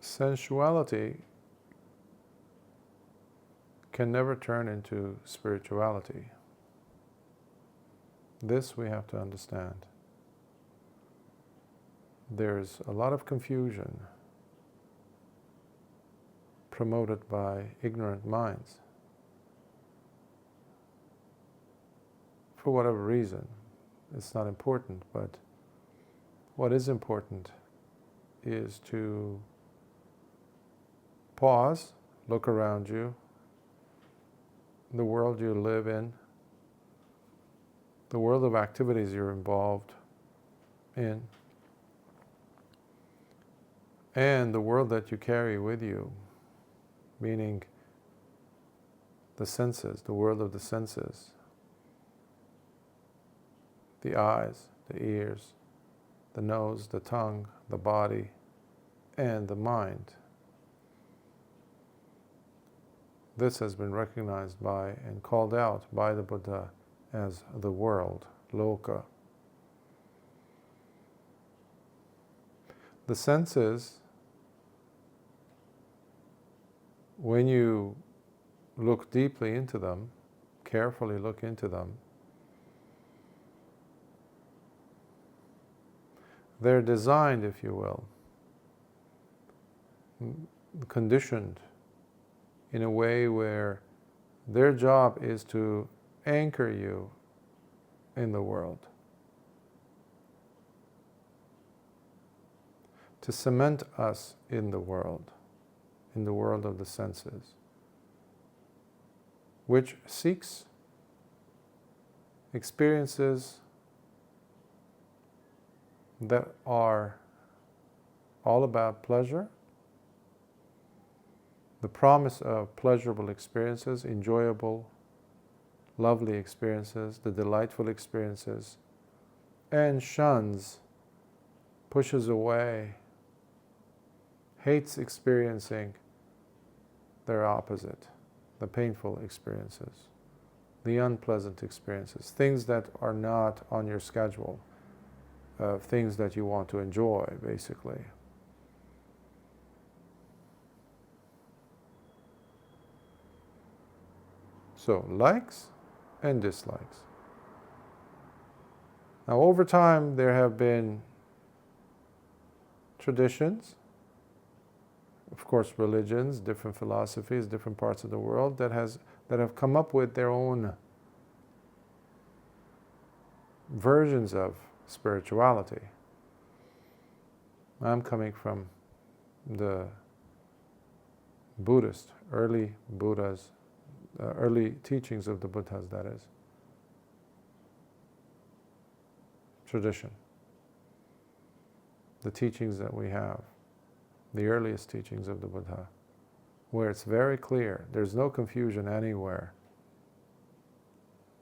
sensuality can never turn into spirituality. This we have to understand. There's a lot of confusion promoted by ignorant minds for whatever reason. It's not important, but what is important is to pause, look around you, the world you live in, the world of activities you're involved in, and the world that you carry with you, meaning the senses, the world of the senses, the eyes, the ears, the nose, the tongue, the body, and the mind. This has been recognized by and called out by the Buddha as the world, loka. The senses, when you look deeply into them, carefully look into them, they're designed, if you will, conditioned in a way where their job is to anchor you in the world, to cement us in the world of the senses, which seeks experiences that are all about pleasure, the promise of pleasurable experiences, enjoyable, lovely experiences, the delightful experiences, and shuns, pushes away, hates experiencing their opposite, the painful experiences, the unpleasant experiences, things that are not on your schedule, things that you want to enjoy, basically. So, likes and dislikes. Now, over time, there have been traditions, of course, religions, different philosophies, different parts of the world that have come up with their own versions of spirituality. I'm coming from the Buddhist, early Buddhas, early teachings of the Buddhas, that is, tradition. The teachings that we have, the earliest teachings of the Buddha, where it's very clear, there's no confusion anywhere.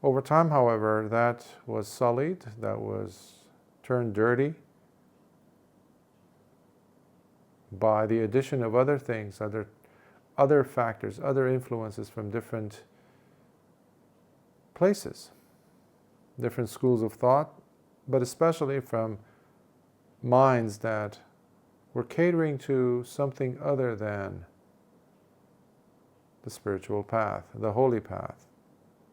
Over time, however, that was sullied, that was turned dirty by the addition of other things, other factors, other influences from different places, different schools of thought, but especially from minds that were catering to something other than the spiritual path, the holy path,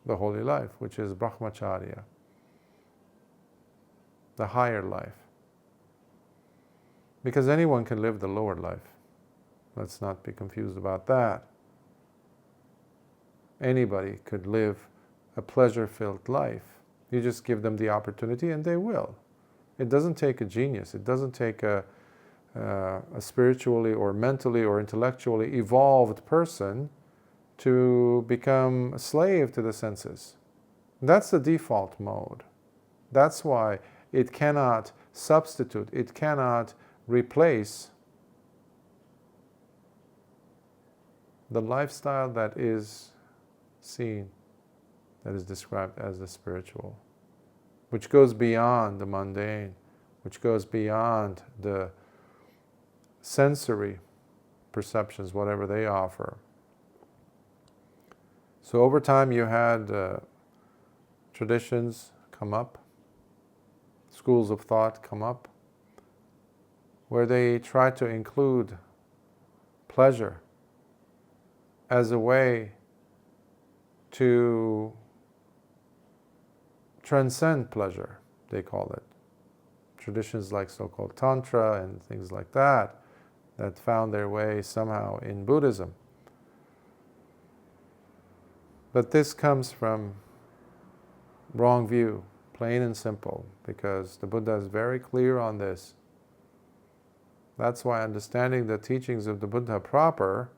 the holy life, which is brahmacharya, the higher life. Because anyone can live the lower life. Let's not be confused about that. Anybody could live a pleasure-filled life. You just give them the opportunity and they will. It doesn't take a genius. It doesn't take a spiritually or mentally or intellectually evolved person to become a slave to the senses. That's the default mode. That's why it cannot substitute, it cannot replace the lifestyle that is seen, that is described as the spiritual, which goes beyond the mundane, which goes beyond the sensory perceptions, whatever they offer. So over time you had traditions come up, schools of thought come up, where they try to include pleasure as a way to transcend pleasure, they call it. Traditions like so-called Tantra and things like that, that found their way somehow in Buddhism. But this comes from wrong view, plain and simple, because the Buddha is very clear on this. That's why understanding the teachings of the Buddha proper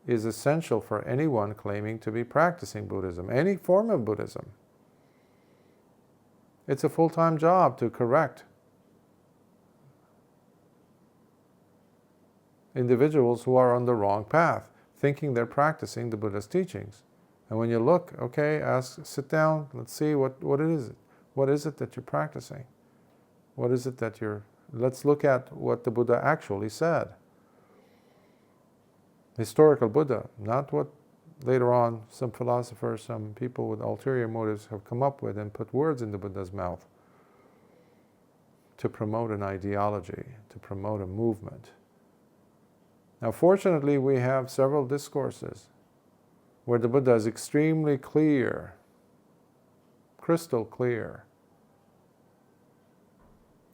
is essential for anyone claiming to be practicing Buddhism, any form of Buddhism. It's a full-time job to correct individuals who are on the wrong path, thinking they're practicing the Buddha's teachings. And when you look, okay, sit down, let's see what it is. What is it that you're practicing? What is it that let's look at what the Buddha actually said. Historical Buddha, not what later on some philosophers, some people with ulterior motives have come up with and put words in the Buddha's mouth to promote an ideology, to promote a movement. Now, fortunately, we have several discourses where the Buddha is extremely clear, crystal clear,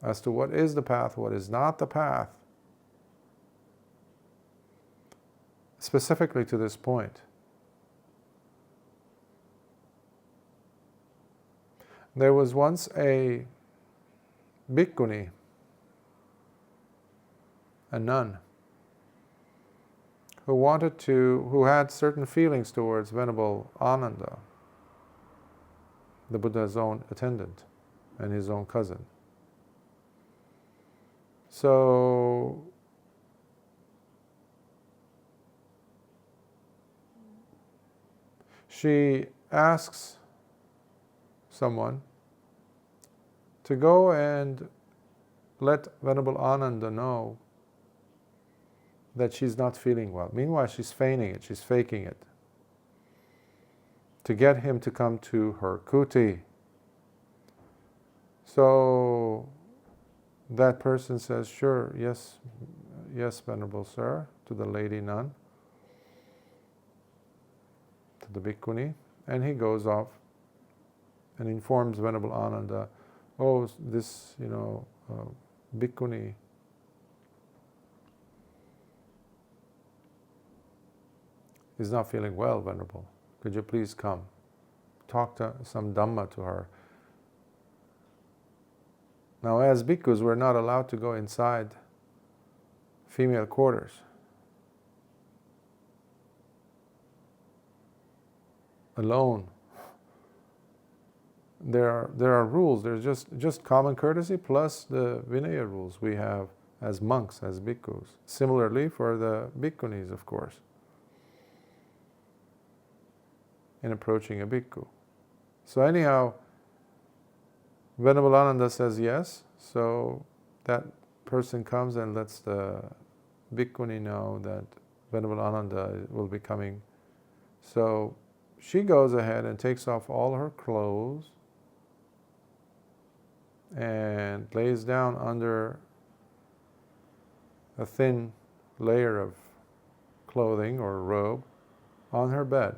as to what is the path, what is not the path, specifically to this point. There was once a bhikkhuni, a nun, who had certain feelings towards Venerable Ananda, the Buddha's own attendant and his own cousin. So she asks someone to go and let Venerable Ananda know that she's not feeling well. Meanwhile, she's feigning it, she's faking it, to get him to come to her kuti. So that person says, sure, yes, Venerable Sir, to the lady nun, to the bhikkhuni, and he goes off and informs Venerable Ananda, oh, this, bhikkhuni is not feeling well, Venerable. Could you please come? Talk to some Dhamma to her. Now, as bhikkhus, we're not allowed to go inside female quarters. Alone. There are rules. There's just common courtesy plus the Vinaya rules we have as monks, as bhikkhus. Similarly for the bhikkhunis, of course, in approaching a bhikkhu. So anyhow, Venerable Ananda says yes, so that person comes and lets the bhikkhuni know that Venerable Ananda will be coming. So she goes ahead and takes off all her clothes and lays down under a thin layer of clothing or robe on her bed.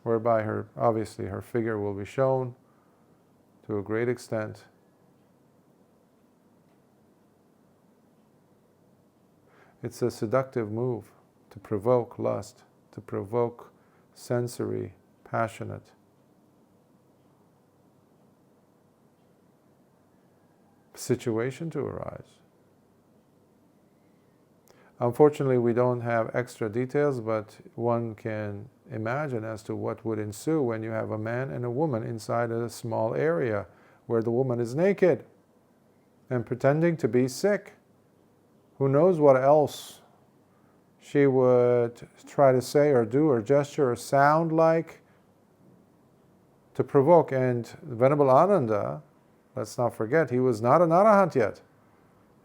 Whereby obviously her figure will be shown to a great extent. It's a seductive move to provoke lust, to provoke sensory, passionate situation to arise. Unfortunately, we don't have extra details, but one can imagine as to what would ensue when you have a man and a woman inside a small area where the woman is naked and pretending to be sick. Who knows what else she would try to say or do or gesture or sound like to provoke. And Venerable Ananda, let's not forget, he was not an arahant yet.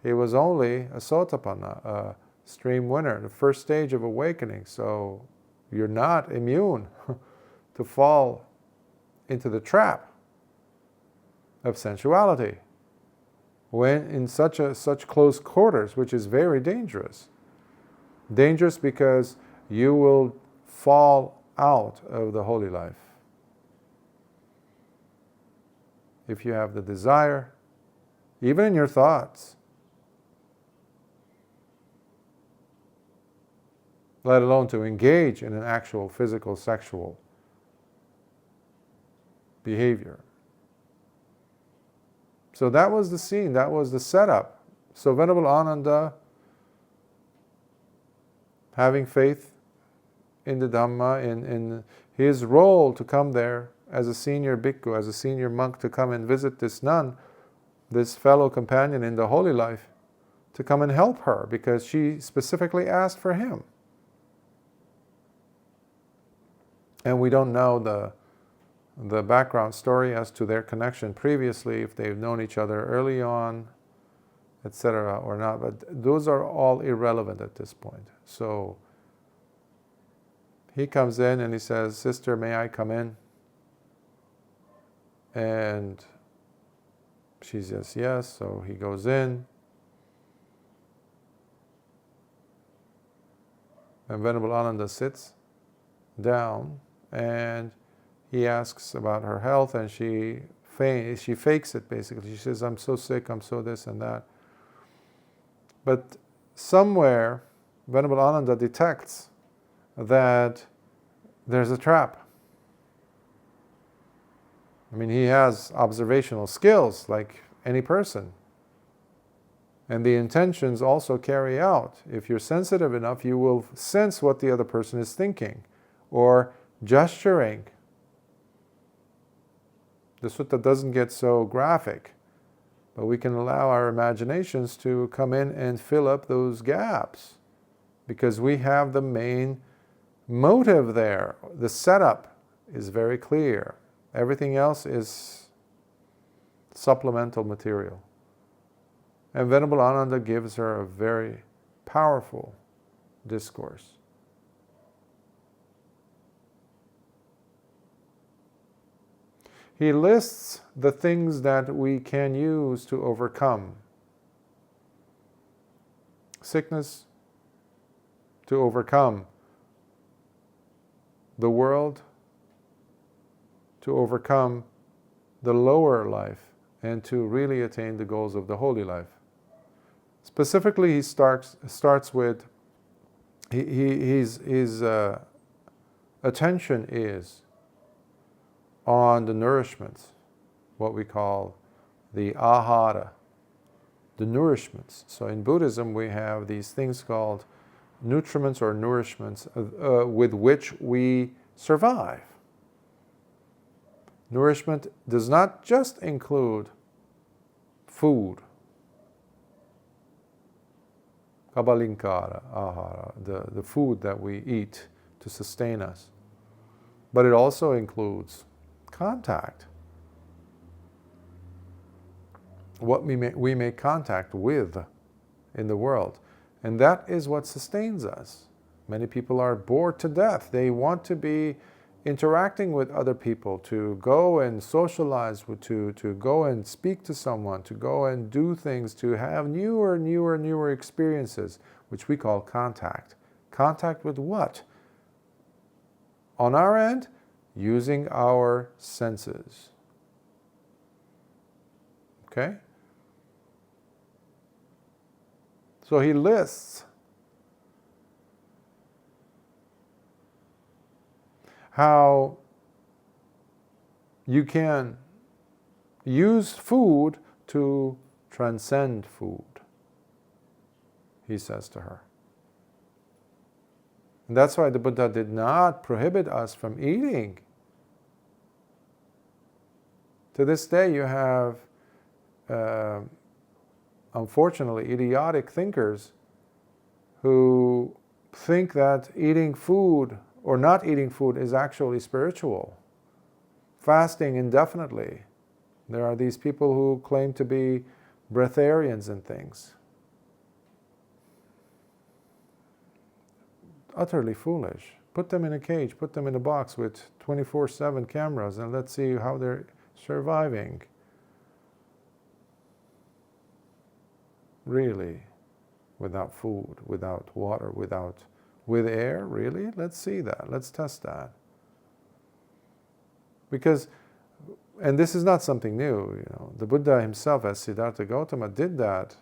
He was only a sotapanna, a stream winner, the first stage of awakening. So you're not immune to fall into the trap of sensuality. when in such close quarters, which is very dangerous. Dangerous because you will fall out of the holy life. If you have the desire, even in your thoughts, let alone to engage in an actual physical, sexual behavior. So that was the scene, that was the setup. So Venerable Ananda, having faith in the Dhamma, in his role to come there as a senior bhikkhu, as a senior monk, to come and visit this nun, this fellow companion in the holy life, to come and help her because she specifically asked for him. And we don't know the background story as to their connection previously, if they've known each other early on, etc. or not, but those are all irrelevant at this point. So he comes in and he says, "Sister, may I come in?" And she says yes, so he goes in. And Venerable Ananda sits down and he asks about her health, and she fakes it basically. She says, "I'm so sick, I'm so this and that." But somewhere, Venerable Ananda detects that there's a trap. I mean, he has observational skills like any person. And the intentions also carry out. If you're sensitive enough, you will sense what the other person is thinking or gesturing. The sutta doesn't get so graphic, but we can allow our imaginations to come in and fill up those gaps because we have the main motive there. The setup is very clear. Everything else is supplemental material. And Venerable Ananda gives her a very powerful discourse. He lists the things that we can use to overcome sickness, to overcome the world, to overcome the lower life, and to really attain the goals of the holy life. Specifically, he starts with, his attention is on the nourishments, what we call the ahara, the nourishments. So in Buddhism we have these things called nutriments or nourishments with which we survive. Nourishment does not just include food, kabalinkara, ahara, the food that we eat to sustain us, but it also includes contact. What we make contact with in the world. And that is what sustains us. Many people are bored to death. They want to be interacting with other people, to go and socialize, to go and speak to someone, to go and do things, to have newer experiences, which we call contact. Contact with what? On our end, using our senses. Okay? So he lists how you can use food to transcend food, he says to her. And that's why the Buddha did not prohibit us from eating. To this day, you have, unfortunately, idiotic thinkers who think that eating food or not eating food is actually spiritual. Fasting indefinitely. There are these people who claim to be breatharians and things. Utterly foolish. Put them in a cage, put them in a box with 24/7 cameras, and let's see how they're surviving. Really? Without food, without water, with air? Really? Let's see that. Let's test that. Because, and this is not something new, the Buddha himself, as Siddhartha Gautama, did that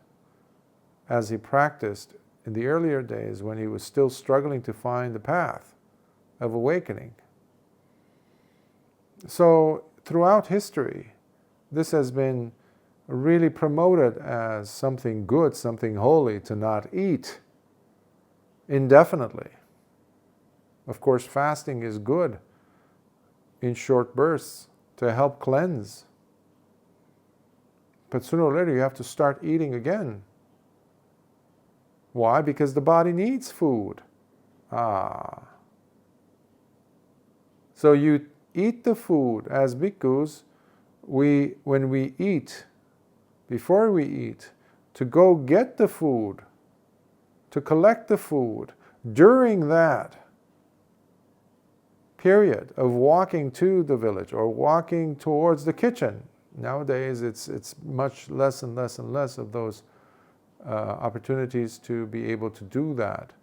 as he practiced in the earlier days when he was still struggling to find the path of awakening. So throughout history, this has been really promoted as something good, something holy, to not eat indefinitely. Of course, fasting is good in short bursts to help cleanse. But sooner or later you have to start eating again. Why? Because the body needs food. So you eat the food. As bhikkhus, when we eat, before we eat, to go get the food, to collect the food, during that period of walking to the village or walking towards the kitchen. Nowadays it's much less and less and less of those opportunities to be able to do that,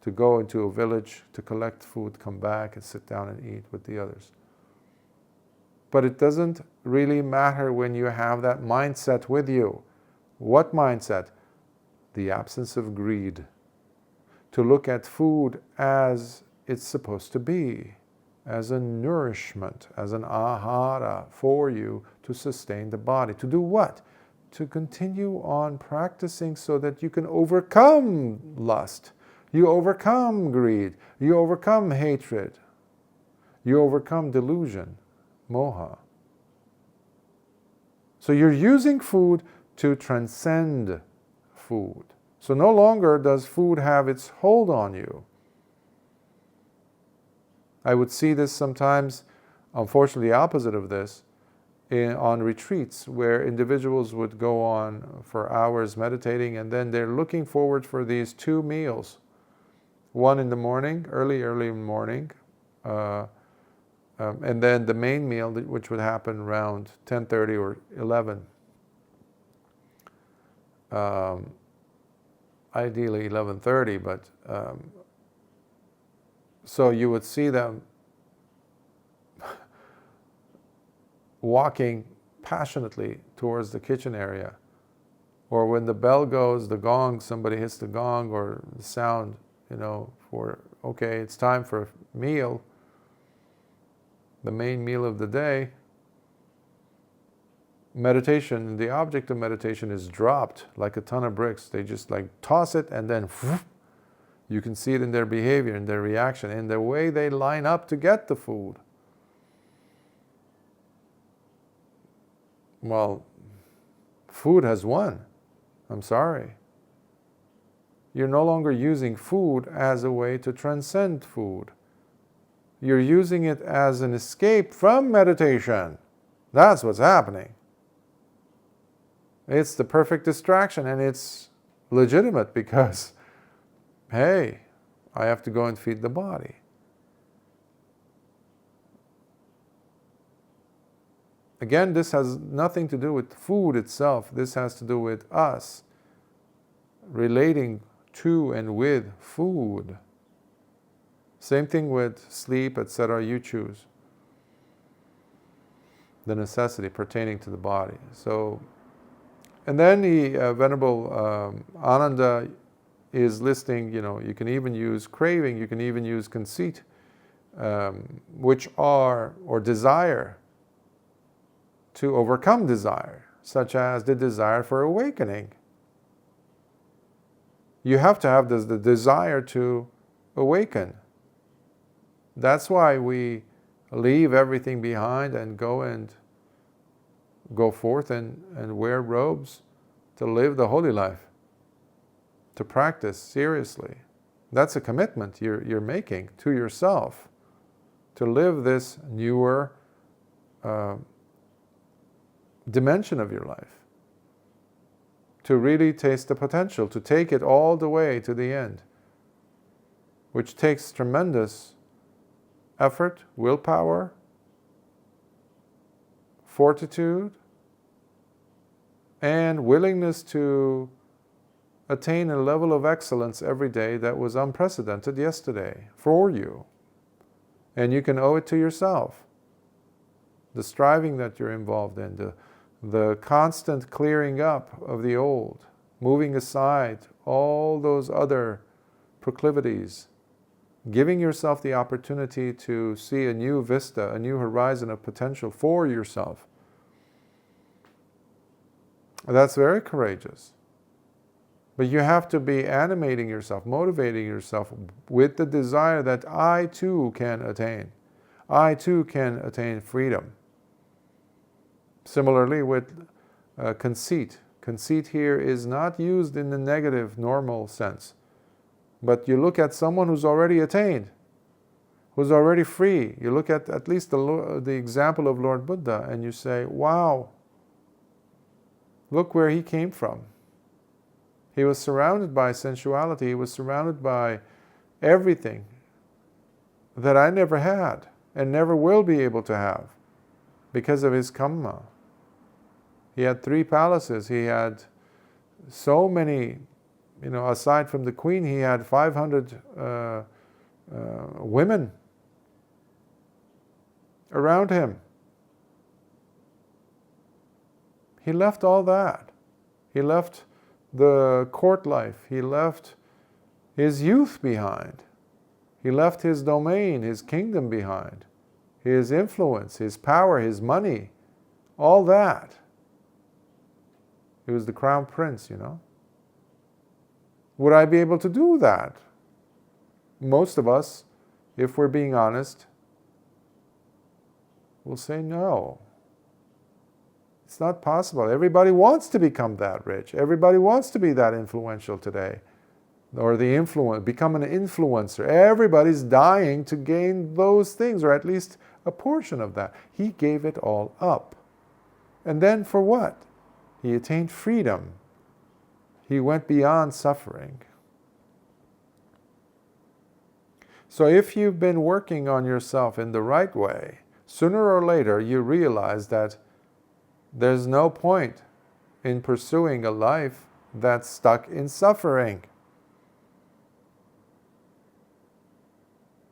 to go into a village, to collect food, come back and sit down and eat with the others. But it doesn't really matter when you have that mindset with you. What mindset? The absence of greed. To look at food as it's supposed to be, as a nourishment, as an ahara for you to sustain the body. To do what? To continue on practicing so that you can overcome lust, you overcome greed, you overcome hatred, you overcome delusion, moha. So you're using food to transcend food. So no longer does food have its hold on you. I would see this sometimes, unfortunately the opposite of this, on retreats where individuals would go on for hours meditating, and then they're looking forward for these two meals. One in the morning, early in the morning, and then the main meal, which would happen around 10:30 or 11. Ideally 11:30, but so you would see them walking passionately towards the kitchen area. Or when the bell goes, the gong, somebody hits the gong or the sound, for, okay, it's time for a meal, the main meal of the day. Meditation, the object of meditation is dropped like a ton of bricks. They just toss it, and then whoosh, you can see it in their behavior, in their reaction, in the way they line up to get the food. Well, food has won. I'm sorry. You're no longer using food as a way to transcend food. You're using it as an escape from meditation. That's what's happening. It's the perfect distraction, and it's legitimate because, hey, I have to go and feed the body. Again, this has nothing to do with food itself. This has to do with us relating to and with food. Same thing with sleep, etc. You choose the necessity pertaining to the body. So, and then the Venerable Ananda is listing, you can even use craving, you can even use conceit, which are, or desire, to overcome desire, such as the desire for awakening. You have to have the desire to awaken. That's why we leave everything behind and go forth and wear robes to live the holy life, to practice seriously. That's a commitment you're making to yourself, to live this newer dimension of your life, to really taste the potential, to take it all the way to the end, which takes tremendous effort, willpower, fortitude, and willingness to attain a level of excellence every day that was unprecedented yesterday for you. And you can owe it to yourself. The striving that you're involved in, the constant clearing up of the old, moving aside all those other proclivities, giving yourself the opportunity to see a new vista, a new horizon of potential for yourself. That's very courageous. But you have to be animating yourself, motivating yourself with the desire that I too can attain. I too can attain freedom. Similarly with conceit. Conceit here is not used in the negative, normal sense. But you look at someone who's already attained, who's already free. You look at least the example of Lord Buddha and you say, wow, look where he came from. He was surrounded by sensuality. He was surrounded by everything that I never had and never will be able to have because of his kamma. He had 3 palaces. He had so many, aside from the queen, he had 500 women around him. He left all that. He left the court life. He left his youth behind. He left his domain, his kingdom behind. His influence, his power, his money, all that. He was the crown prince, Would I be able to do that? Most of us, if we're being honest, will say no. It's not possible. Everybody wants to become that rich. Everybody wants to be that influential today. Or become an influencer. Everybody's dying to gain those things, or at least a portion of that. He gave it all up. And then for what? He attained freedom. He went beyond suffering. So if you've been working on yourself in the right way, sooner or later you realize that there's no point in pursuing a life that's stuck in suffering.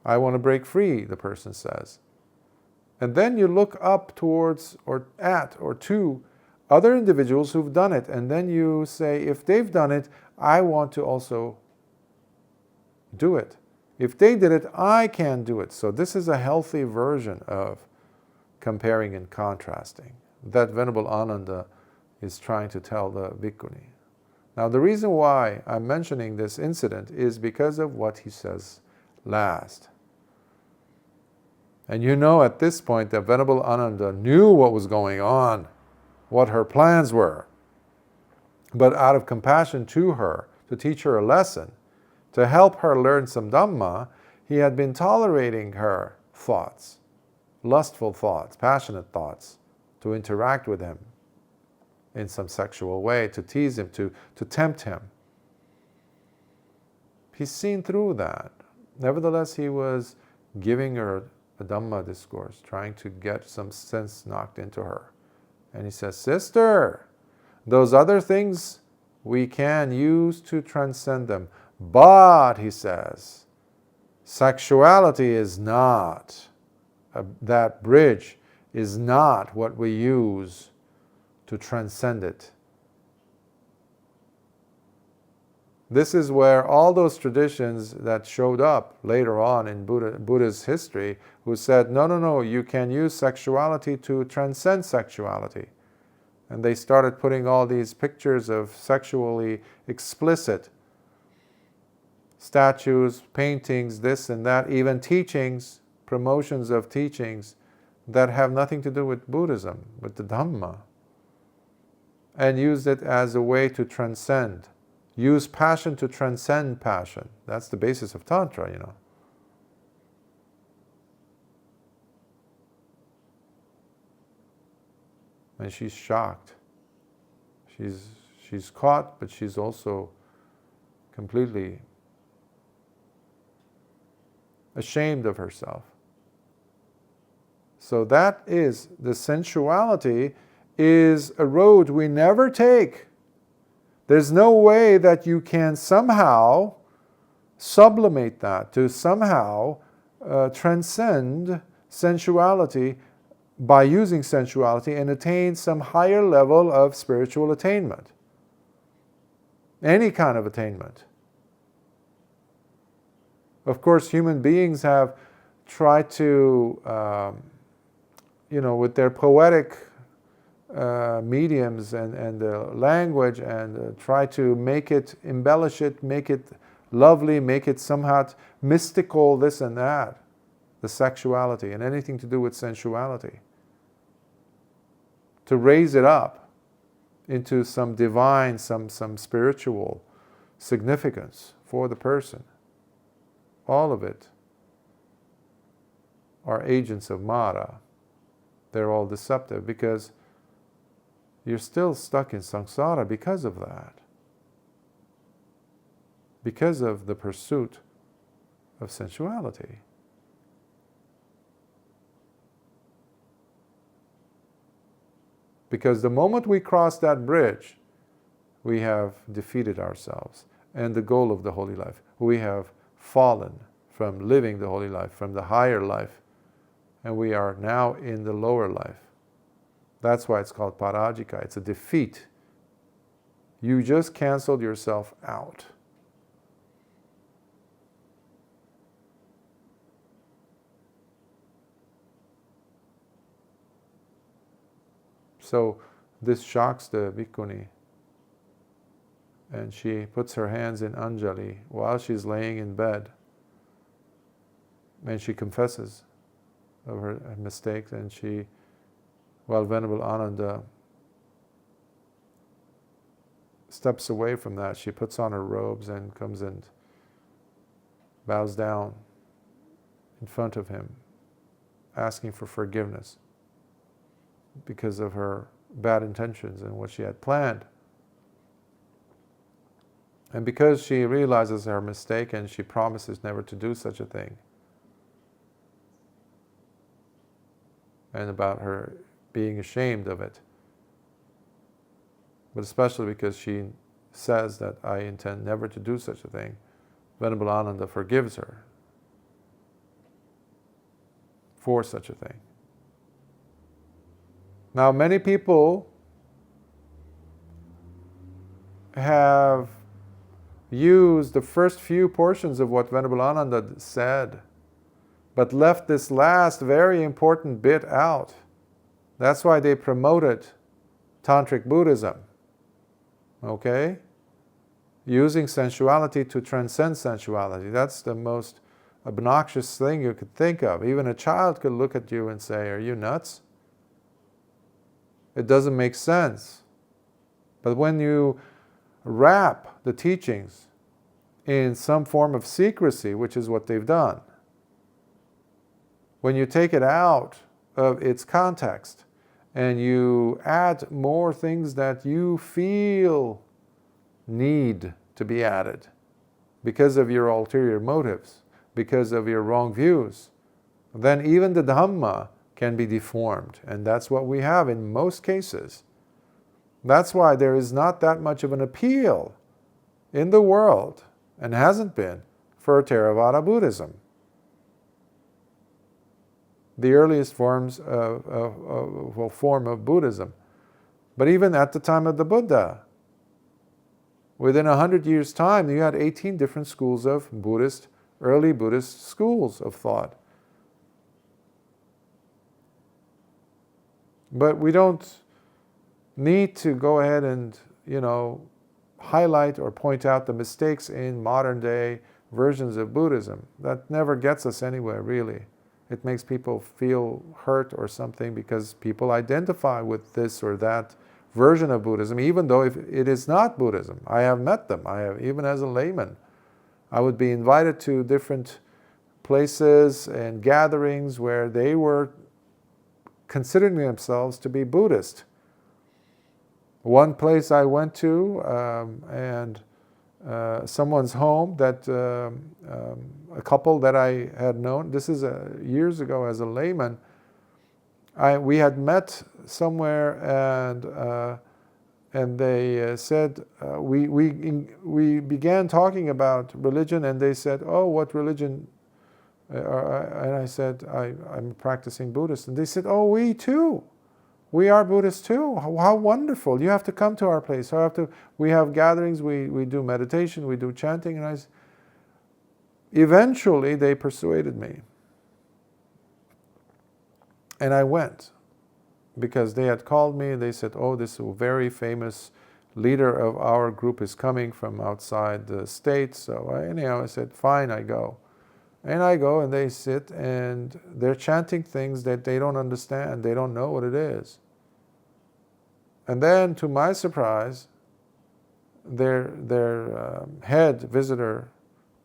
I want to break free, the person says. And then you look up towards or to other individuals who've done it, and then you say, if they've done it, I want to also do it. If they did it, I can do it. So this is a healthy version of comparing and contrasting that Venerable Ananda is trying to tell the bhikkhuni. Now the reason why I'm mentioning this incident is because of what he says last. And at this point that Venerable Ananda knew what was going on, what her plans were. But out of compassion to her, to teach her a lesson, to help her learn some Dhamma, he had been tolerating her thoughts, lustful thoughts, passionate thoughts, to interact with him in some sexual way, to tease him, to tempt him. He's seen through that. Nevertheless, he was giving her a Dhamma discourse, trying to get some sense knocked into her. And he says, sister, those other things we can use to transcend them. But, he says, sexuality is not, that bridge is not what we use to transcend it. This is where all those traditions that showed up later on in Buddha's history, who said, no, you can use sexuality to transcend sexuality. And they started putting all these pictures of sexually explicit statues, paintings, this and that, even teachings, promotions of teachings that have nothing to do with Buddhism, with the Dhamma, and used it as a way to transcend. Use passion to transcend passion. That's the basis of Tantra, And she's shocked. She's caught, but she's also completely ashamed of herself. So that is, the sensuality is a road we never take. There's no way that you can somehow sublimate that, to somehow transcend sensuality by using sensuality and attain some higher level of spiritual attainment. Any kind of attainment. Of course, human beings have tried to, with their poetic mediums and the language, and try to make it, embellish it, make it lovely, make it somehow mystical, this and that, the sexuality and anything to do with sensuality, to raise it up into some divine, some spiritual significance for the person. All of it are agents of Mara. They're all deceptive because you're still stuck in samsara because of that. Because of the pursuit of sensuality. Because the moment we cross that bridge, we have defeated ourselves and the goal of the holy life. We have fallen from living the holy life, from the higher life, and we are now in the lower life. That's why it's called parajika. It's a defeat. You just canceled yourself out. So this shocks the bhikkhuni, and she puts her hands in Anjali while she's laying in bed, and she confesses of her mistakes, and while Venerable Ananda steps away from that, she puts on her robes and comes and bows down in front of him, asking for forgiveness because of her bad intentions and what she had planned. And because she realizes her mistake and she promises never to do such a thing. And about her being ashamed of it. But especially because she says that I intend never to do such a thing, Venerable Ananda forgives her for such a thing. Now, many people have used the first few portions of what Venerable Ananda said, but left this last very important bit out. That's why they promoted Tantric Buddhism. Okay? Using sensuality to transcend sensuality. That's the most obnoxious thing you could think of. Even a child could look at you and say, "Are you nuts?" It doesn't make sense. But when you wrap the teachings in some form of secrecy, which is what they've done, when you take it out of its context and you add more things that you feel need to be added because of your ulterior motives, because of your wrong views, then even the Dhamma can be deformed. And that's what we have in most cases. That's why there is not that much of an appeal in the world, and hasn't been, for Theravada Buddhism. The earliest form of Buddhism. But even at the time of the Buddha, within 100 years' time, you had 18 different schools of early Buddhist schools of thought. But we don't need to go ahead and, highlight or point out the mistakes in modern day versions of Buddhism. That never gets us anywhere, really. It makes people feel hurt or something because people identify with this or that version of Buddhism, even though if it is not Buddhism. I have met them. Even as a layman, I would be invited to different places and gatherings where they were considering themselves to be Buddhist. One place I went to, and someone's home that a couple that I had known, this is years ago as a layman, we had met somewhere, and and they said, we began talking about religion, and they said, oh, what religion? And I said, I'm practicing Buddhist. And they said, oh, we too. We are Buddhists too. How wonderful. You have to come to our place. We have gatherings, we do meditation, we do chanting. And eventually they persuaded me. And I went, because they had called me and they said, oh, this very famous leader of our group is coming from outside the state. So anyhow, I said, fine, I go. And I go, and they sit and they're chanting things that they don't understand. They don't know what it is. And then, to my surprise, their head visitor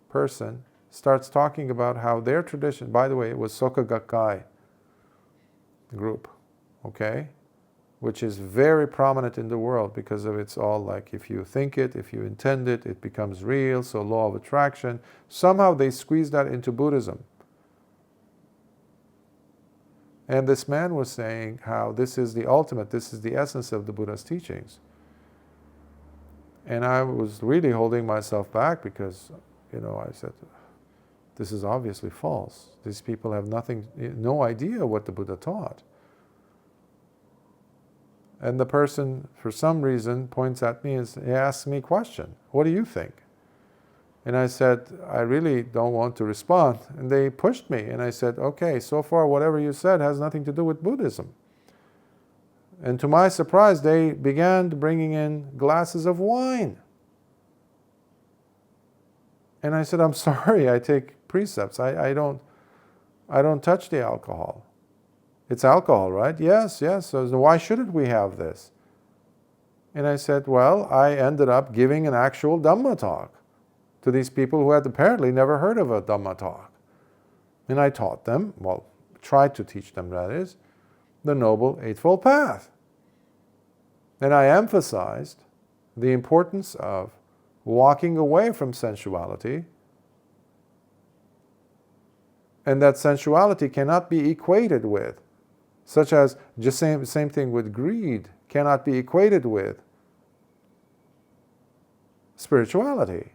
person starts talking about how their tradition, by the way, it was Soka Gakkai group, okay, which is very prominent in the world because of it's all like, if you think it, if you intend it, it becomes real. So law of attraction. Somehow they squeeze that into Buddhism. And this man was saying how this is the ultimate, this is the essence of the Buddha's teachings. And I was really holding myself back because, I said, this is obviously false. These people have no idea what the Buddha taught. And the person, for some reason, points at me and he asks me a question. What do you think? And I said, I really don't want to respond. And they pushed me. And I said, okay, so far whatever you said has nothing to do with Buddhism. And to my surprise, they began bringing in glasses of wine. And I said, I'm sorry, I take precepts. I don't touch the alcohol. It's alcohol, right? Yes. So why shouldn't we have this? And I said, well, I ended up giving an actual Dhamma talk to these people who had apparently never heard of a Dhamma talk. And I taught them, tried to teach them, that is, the Noble Eightfold Path. And I emphasized the importance of walking away from sensuality, and that sensuality cannot be equated with, such as just same thing with greed, cannot be equated with spirituality.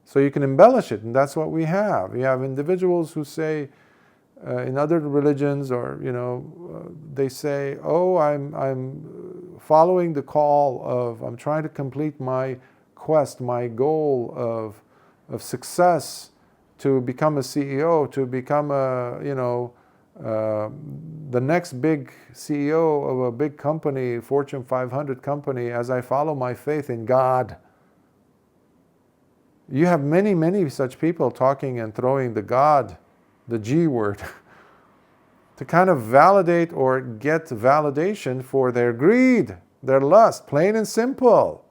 So you can embellish it, and that's what we have. We have individuals who say, in other religions, or they say, "Oh, I'm following the call of, I'm trying to complete my quest, my goal of success, to become a CEO, to become the next big CEO of a big company, Fortune 500 company, as I follow my faith in God." You have many, many such people talking and throwing the G word, to kind of validate or get validation for their greed, their lust, plain and simple.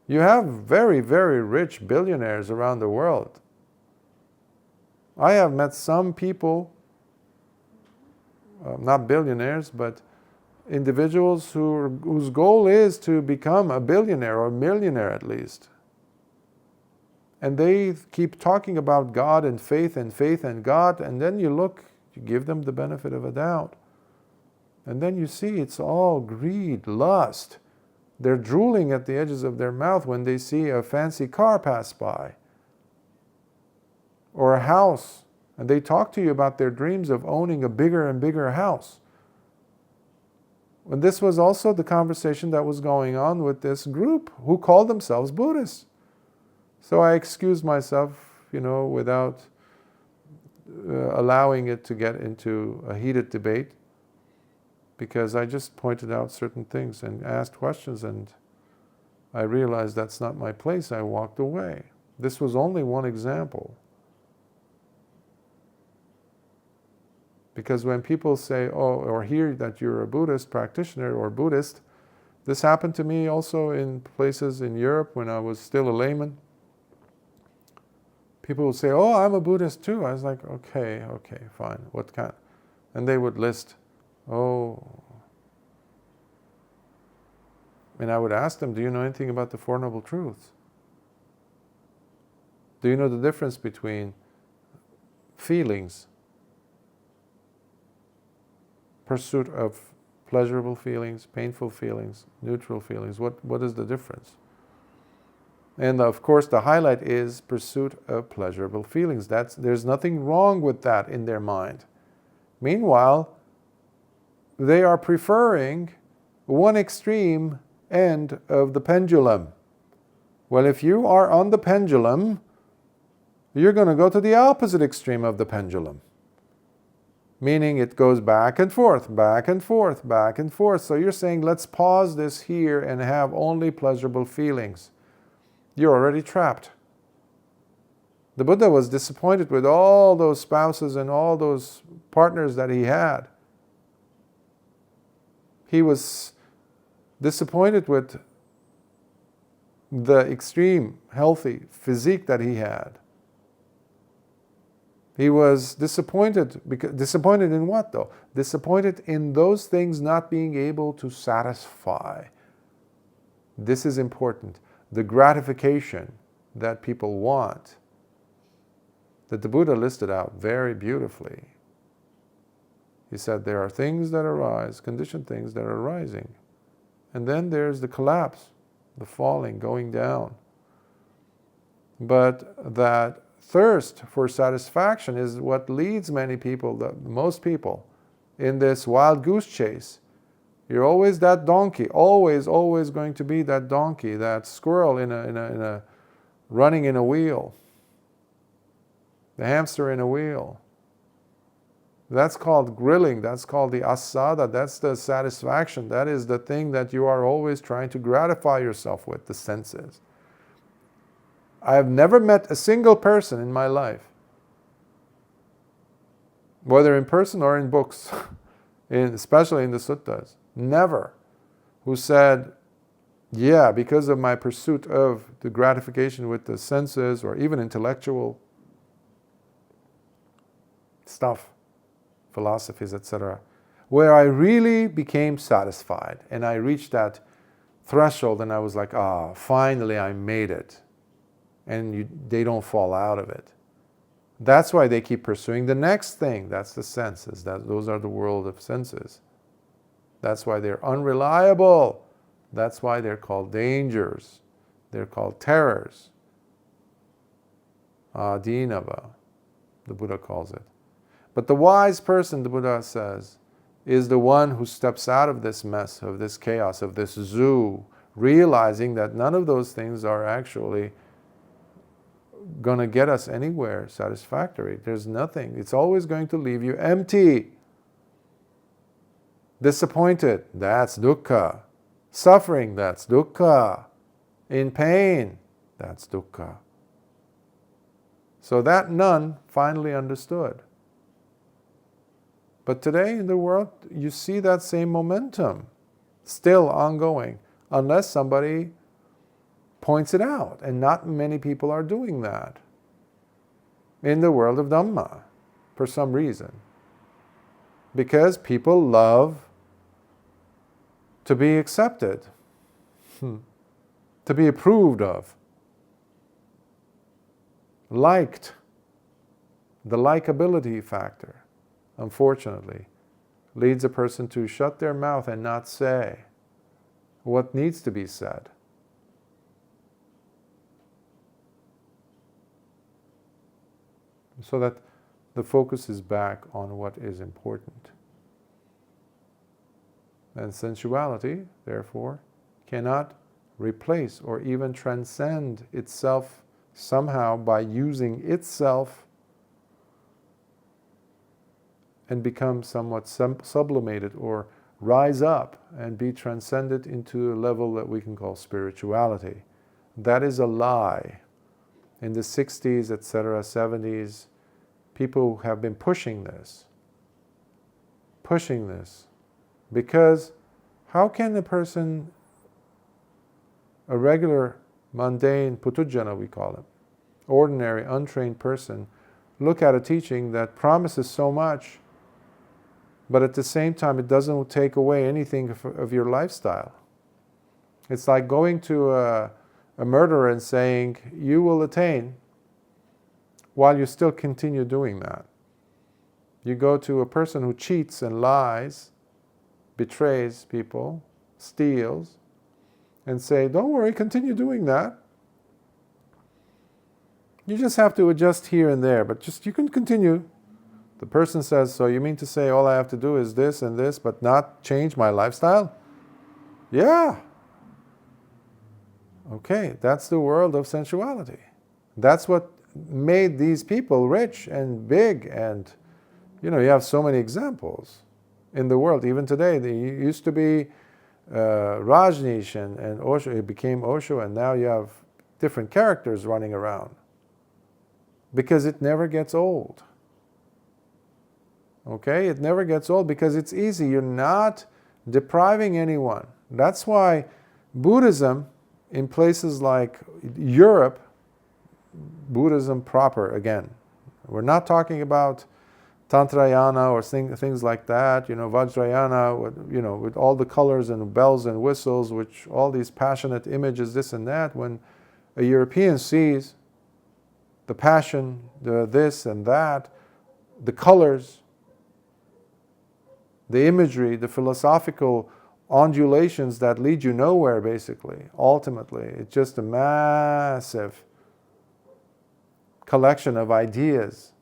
You have very, very rich billionaires around the world. I have met some people, not billionaires, but individuals whose goal is to become a billionaire or a millionaire at least. And they keep talking about God and faith and God, and then you give them the benefit of a doubt. And then you see it's all greed, lust. They're drooling at the edges of their mouth when they see a fancy car pass by, or a house, and they talk to you about their dreams of owning a bigger and bigger house. And this was also the conversation that was going on with this group who called themselves Buddhists. So I excused myself, without allowing it to get into a heated debate, because I just pointed out certain things and asked questions, and I realized that's not my place. I walked away. This was only one example. Because when people say, or hear that you're a Buddhist practitioner or Buddhist, this happened to me also in places in Europe when I was still a layman. People would say, oh, I'm a Buddhist too. I was like, okay, fine. What kind? And they would list, and I would ask them, do you know anything about the Four Noble Truths? Do you know the difference between feelings, pursuit of pleasurable feelings, painful feelings, neutral feelings. What is the difference? And of course, the highlight is pursuit of pleasurable feelings. There's nothing wrong with that in their mind. Meanwhile, they are preferring one extreme end of the pendulum. Well, if you are on the pendulum, you're going to go to the opposite extreme of the pendulum. Meaning it goes back and forth, back and forth, back and forth. So you're saying, let's pause this here and have only pleasurable feelings. You're already trapped. The Buddha was disappointed with all those spouses and all those partners that he had. He was disappointed with the extreme healthy physique that he had. He was disappointed. Disappointed in what though? Disappointed in those things not being able to satisfy. This is important. The gratification that people want, that the Buddha listed out very beautifully. He said there are things that arise, conditioned things that are arising. And then there's the collapse, the falling, going down. But that thirst for satisfaction is what leads many people, most people, in this wild goose chase. You're always that donkey, always going to be that donkey, that squirrel in a running in a wheel, the hamster in a wheel. That's called grilling. That's called the asada. That's the satisfaction. That is the thing that you are always trying to gratify yourself with, the senses. I have never met a single person in my life, whether in person or in books, especially in the suttas, never, who said, yeah, because of my pursuit of the gratification with the senses or even intellectual stuff, philosophies, etc., where I really became satisfied and I reached that threshold and I was like, finally I made it. And they don't fall out of it. That's why they keep pursuing the next thing. That's the senses. Those are the world of senses. That's why they're unreliable. That's why they're called dangers. They're called terrors. Adinava, the Buddha calls it. But the wise person, the Buddha says, is the one who steps out of this mess, of this chaos, of this zoo, realizing that none of those things are actually going to get us anywhere satisfactory. There's nothing. It's always going to leave you empty. Disappointed, that's dukkha. Suffering, that's dukkha. In pain, that's dukkha. So that none finally understood. But today in the world, you see that same momentum still ongoing, unless somebody points it out, and not many people are doing that in the world of Dhamma for some reason. Because people love to be accepted, to be approved of, liked. The likability factor, unfortunately, leads a person to shut their mouth and not say what needs to be said. So that the focus is back on what is important. And sensuality, therefore, cannot replace or even transcend itself somehow by using itself and become somewhat sublimated or rise up and be transcended into a level that we can call spirituality. That is a lie. In the 60s, etc., 70s, people have been pushing this. Because how can a person, a regular, mundane, putujjana we call him, ordinary, untrained person, look at a teaching that promises so much, but at the same time it doesn't take away anything of your lifestyle? It's like going to a murderer and saying, you will attain, while you still continue doing that. You go to a person who cheats and lies, betrays people, steals, and say, don't worry, continue doing that. You just have to adjust here and there, but just you can continue. The person says, so you mean to say all I have to do is this and this, but not change my lifestyle? Yeah. Okay, that's the world of sensuality. That's what made these people rich and big, and you have so many examples in the world. Even today, there used to be Rajneesh and Osho. It became Osho, and now you have different characters running around. Because it never gets old. Okay? It never gets old because it's easy. You're not depriving anyone. That's why Buddhism, in places like Europe, Buddhism proper, again, we're not talking about Tantrayana or things like that, Vajrayana, with all the colors and bells and whistles, which all these passionate images, this and that. When a European sees the passion, the this and that, the colors, the imagery, the philosophical undulations that lead you nowhere, basically, ultimately. It's just a massive collection of ideas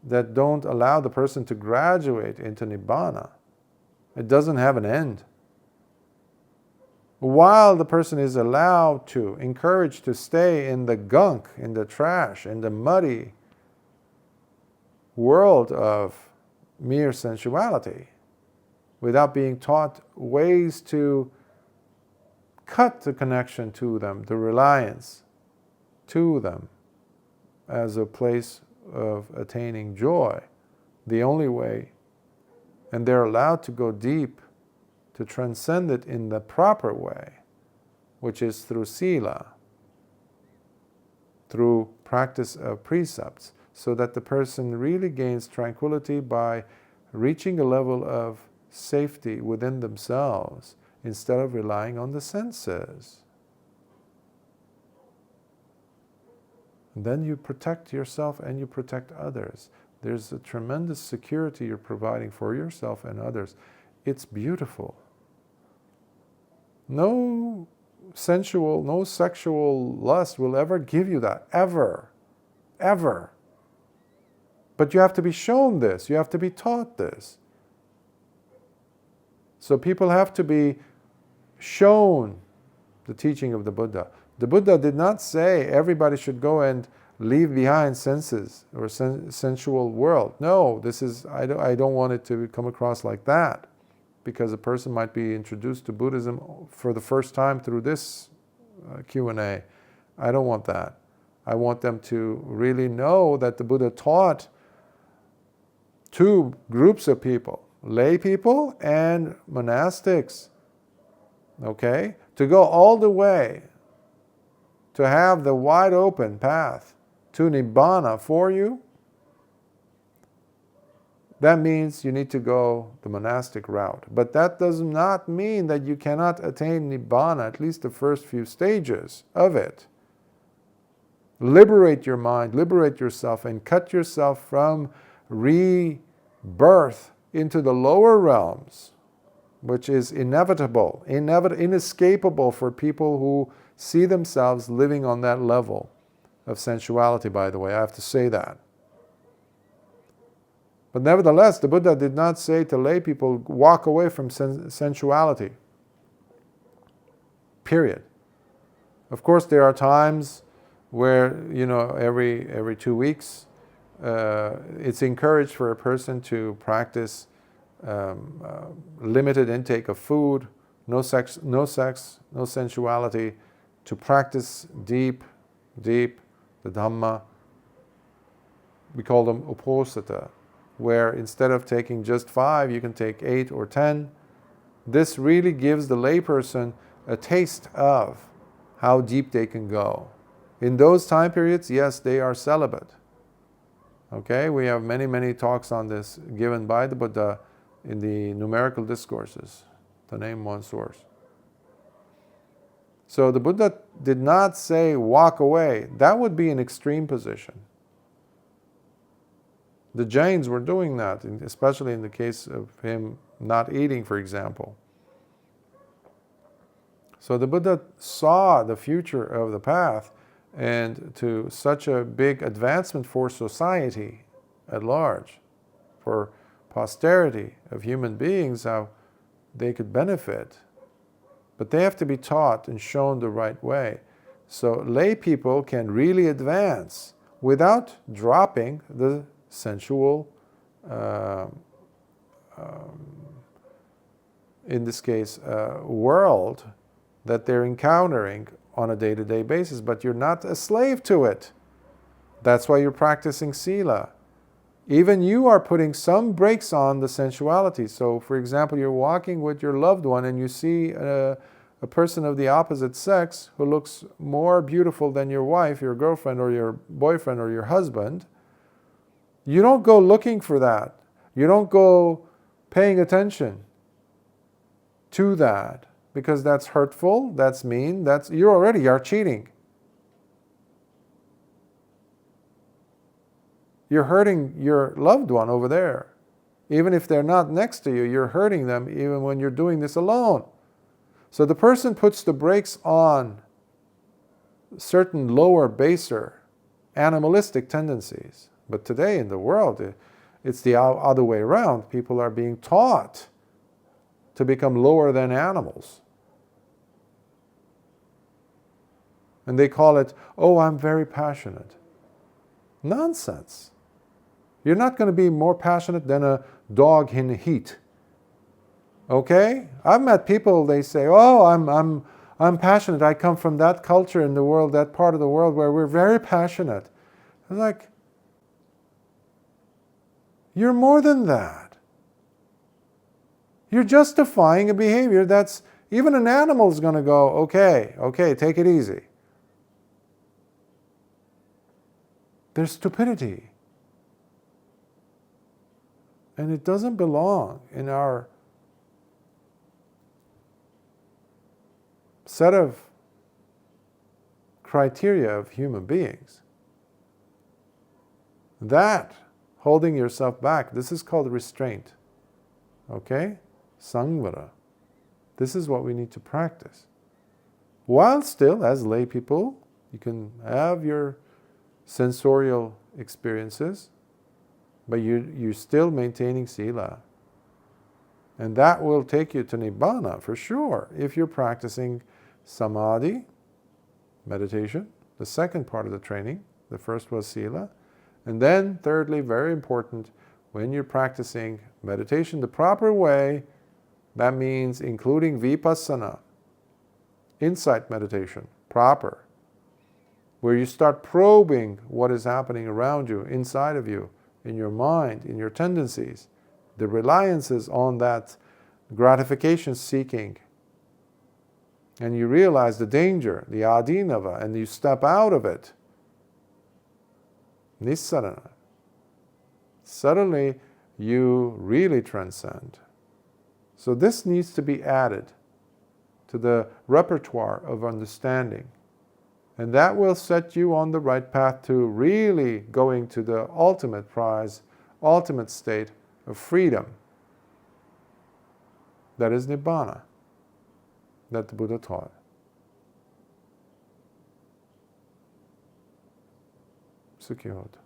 that don't allow the person to graduate into Nibbana. It doesn't have an end. While the person is allowed to, encouraged to stay in the gunk, in the trash, in the muddy world of mere sensuality, without being taught ways to cut the connection to them, the reliance to them, as a place of attaining joy, the only way, and they're allowed to go deep, to transcend it in the proper way, which is through sila, through practice of precepts, so that the person really gains tranquility by reaching a level of safety within themselves instead of relying on the senses. And then you protect yourself and you protect others. There's a tremendous security you're providing for yourself and others. It's beautiful. No sensual, no sexual lust will ever give you that. Ever. Ever. But you have to be shown this. You have to be taught this. So people have to be shown the teaching of the Buddha. The Buddha did not say everybody should go and leave behind senses or sensual world. No, I don't want it to come across like that, because a person might be introduced to Buddhism for the first time through this Q&A. I don't want that. I want them to really know that the Buddha taught two groups of people, lay people and monastics. Okay? To go all the way, to have the wide open path to Nibbana for you, that means you need to go the monastic route. But that does not mean that you cannot attain Nibbana, at least the first few stages of it. Liberate your mind, liberate yourself, and cut yourself from rebirth into the lower realms, which is inevitable, inescapable for people who see themselves living on that level of sensuality, by the way. I have to say that. But nevertheless, the Buddha did not say to lay people, walk away from sensuality. Period. Of course, there are times where, every 2 weeks, it's encouraged for a person to practice limited intake of food, no sex, no sensuality, to practice deep, the Dhamma. We call them uposatha, where instead of taking just 5, you can take 8 or 10. This really gives the layperson a taste of how deep they can go. In those time periods, yes, they are celibate. Okay, we have many, many talks on this given by the Buddha in the numerical discourses, to name one source. So the Buddha did not say walk away. That would be an extreme position. The Jains were doing that, especially in the case of him not eating, for example. So the Buddha saw the future of the path, and to such a big advancement for society at large, for posterity of human beings, how they could benefit. But they have to be taught and shown the right way. So lay people can really advance without dropping the sensual, in this case, world that they're encountering on a day-to-day basis. But you're not a slave to it. That's why you're practicing sila. Even you are putting some brakes on the sensuality. So, for example, you're walking with your loved one and you see a person of the opposite sex who looks more beautiful than your wife, your girlfriend, or your boyfriend, or your husband. You don't go looking for that. You don't go paying attention to that, because that's hurtful, that's mean, you already are cheating. You're hurting your loved one over there. Even if they're not next to you, you're hurting them even when you're doing this alone. So the person puts the brakes on certain lower, baser, animalistic tendencies. But today in the world, it's the other way around. People are being taught to become lower than animals. And they call it, oh, I'm very passionate. Nonsense. You're not going to be more passionate than a dog in the heat. Okay? I've met people, they say, oh, I'm passionate. I come from that culture in the world, that part of the world where we're very passionate. I'm like, you're more than that. You're justifying a behavior that's, even an animal is going to go, okay, take it easy. There's stupidity. And it doesn't belong in our set of criteria of human beings. That, holding yourself back, this is called restraint. Okay? Samvara. This is what we need to practice. While still, as lay people, you can have your sensorial experiences, but you're still maintaining sila. And that will take you to nibbana for sure if you're practicing samadhi, meditation, the second part of the training. The first was sila. And then thirdly, very important, when you're practicing meditation the proper way, that means including vipassana, insight meditation, proper, where you start probing what is happening around you, inside of you, in your mind, in your tendencies, the reliances on that gratification seeking. And you realize the danger, the adinava, and you step out of it. Nissarana. Suddenly you really transcend. So this needs to be added to the repertoire of understanding. And that will set you on the right path to really going to the ultimate prize, ultimate state of freedom. That is Nibbana, that the Buddha taught. Sukhi Hotu.